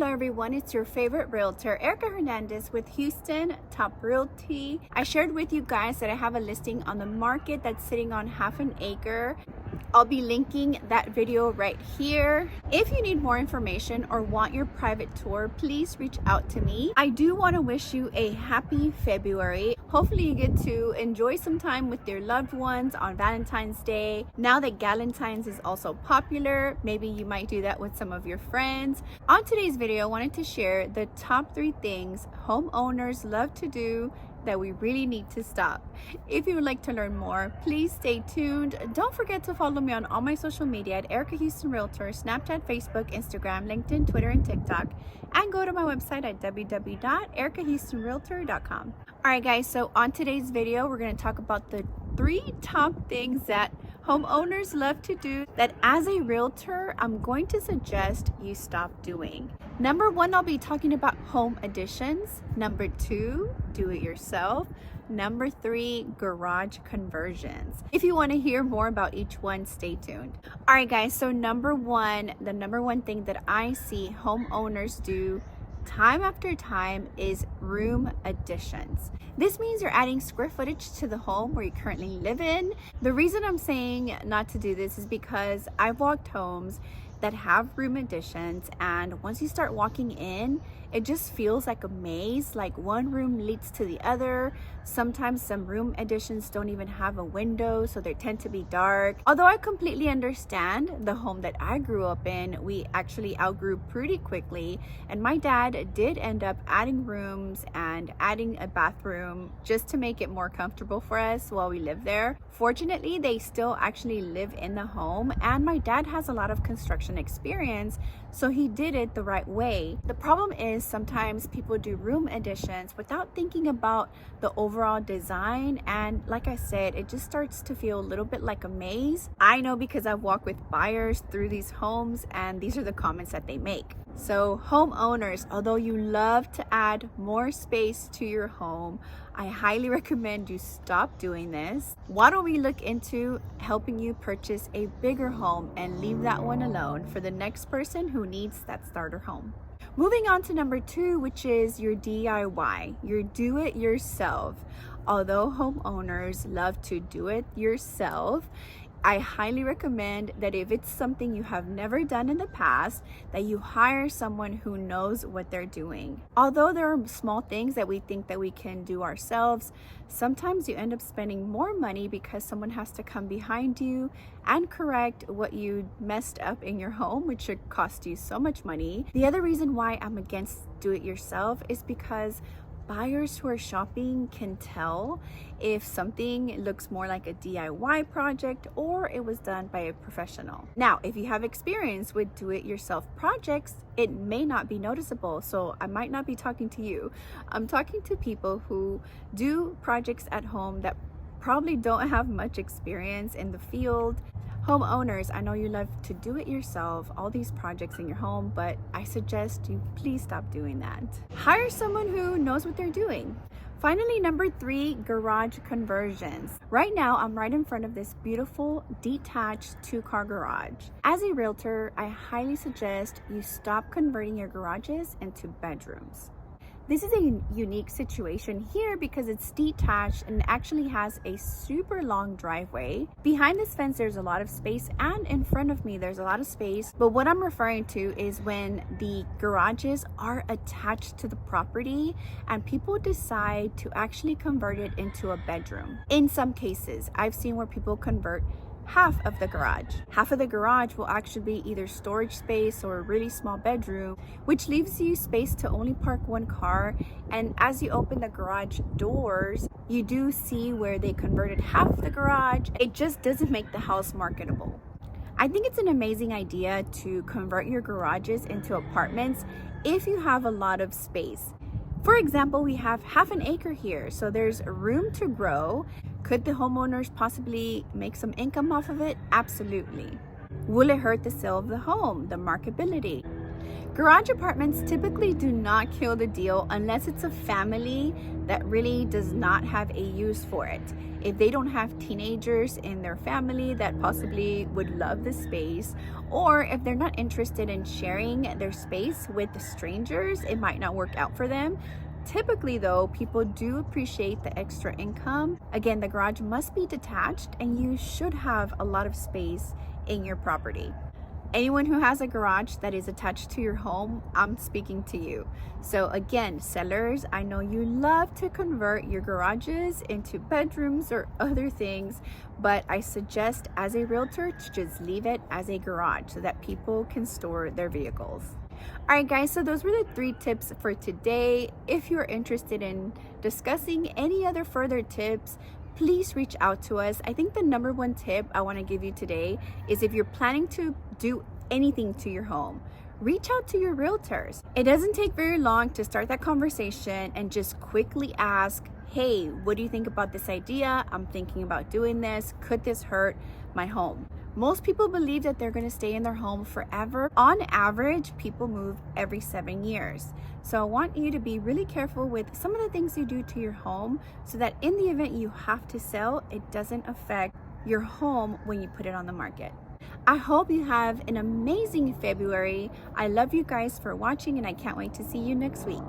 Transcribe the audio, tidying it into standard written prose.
Hello everyone, it's your favorite realtor, Erica Hernandez with Houston Top Realty. I shared with you guys that I have a listing on the market that's sitting on half an acre. I'll be linking that video right here. If you need more information or want your private tour, please reach out to me. I do want to wish you a happy February. Hopefully you get to enjoy some time with your loved ones on Valentine's Day. Now that Galentine's is also popular, maybe you might do that with some of your friends. On today's video, I wanted to share the top 3 things homeowners love to do that we really need to stop. If you would like to learn more, please stay tuned. Don't forget to follow me on all my social media at Erica Houston Realtor, Snapchat, Facebook, Instagram, LinkedIn, Twitter, and TikTok. And go to my website at www.erikahoustonrealtor.com. Alright guys, so on today's video, we're going to talk about the 3 top things that homeowners love to do that as a realtor, I'm going to suggest you stop doing. Number 1, I'll be talking about home additions. Number 2, do it yourself. Number 3, garage conversions. If you want to hear more about each one, stay tuned. All right, guys, so the number one thing that I see homeowners do time after time is room additions. This means you're adding square footage to the home where you currently live in. The reason I'm saying not to do this is because I've walked homes that have room additions, and once you start walking in, it just feels like a maze. Like one room leads to the other. Sometimes some room additions don't even have a window, so they tend to be dark. Although I completely understand, the home that I grew up in, we actually outgrew pretty quickly, and my dad did end up adding rooms and adding a bathroom just to make it more comfortable for us while we lived there. Fortunately, they still actually live in the home, and my dad has a lot of construction experience, so he did it the right way. The problem is sometimes people do room additions without thinking about the overall design, and like I said, it just starts to feel a little bit like a maze. I know because I've walked with buyers through these homes, and these are the comments that they make. So homeowners, although you love to add more space to your home, I highly recommend you stop doing this. Why don't we look into helping you purchase a bigger home and leave that one alone for the next person who needs that starter home. Moving on to number 2, which is your DIY, your do it yourself. Although homeowners love to do it yourself, I highly recommend that if it's something you have never done in the past, that you hire someone who knows what they're doing. Although there are small things that we think that we can do ourselves, sometimes you end up spending more money because someone has to come behind you and correct what you messed up in your home, which should cost you so much money. The other reason why I'm against do it yourself is because buyers who are shopping can tell if something looks more like a DIY project or it was done by a professional. Now, if you have experience with do-it-yourself projects, it may not be noticeable, so I might not be talking to you. I'm talking to people who do projects at home that probably don't have much experience in the field. Homeowners, I know you love to do it yourself, all these projects in your home, but I suggest you please stop doing that. Hire someone who knows what they're doing. Finally, number 3, garage conversions. Right now, I'm right in front of this beautiful detached 2-car garage. As a realtor, I highly suggest you stop converting your garages into bedrooms. This is a unique situation here because it's detached and actually has a super long driveway. Behind this fence, there's a lot of space, and in front of me, there's a lot of space. But what I'm referring to is when the garages are attached to the property and people decide to actually convert it into a bedroom. In some cases, I've seen where people convert half of the garage. Half of the garage will actually be either storage space or a really small bedroom, which leaves you space to only park 1 car. And as you open the garage doors, you do see where they converted half the garage. It just doesn't make the house marketable. I think it's an amazing idea to convert your garages into apartments if you have a lot of space. For example, we have half an acre here, so there's room to grow. Could the homeowners possibly make some income off of it? Absolutely. Will it hurt the sale of the home, the marketability? Garage apartments typically do not kill the deal unless it's a family that really does not have a use for it. If they don't have teenagers in their family that possibly would love the space, or if they're not interested in sharing their space with strangers, it might not work out for them. Typically though, people do appreciate the extra income. Again, the garage must be detached and you should have a lot of space in your property. Anyone who has a garage that is attached to your home, I'm speaking to you. So again, sellers, I know you love to convert your garages into bedrooms or other things, but I suggest as a realtor to just leave it as a garage so that people can store their vehicles. All right, guys, so those were the 3 tips for today. If you're interested in discussing any other further tips, please reach out to us. I think the number 1 tip I want to give you today is if you're planning to do anything to your home, reach out to your realtors. It doesn't take very long to start that conversation and just quickly ask, hey, what do you think about this idea? I'm thinking about doing this. Could this hurt my home? Most people believe that they're going to stay in their home forever. On average, people move every 7 years. So I want you to be really careful with some of the things you do to your home so that in the event you have to sell, it doesn't affect your home when you put it on the market. I hope you have an amazing February. I love you guys for watching and I can't wait to see you next week.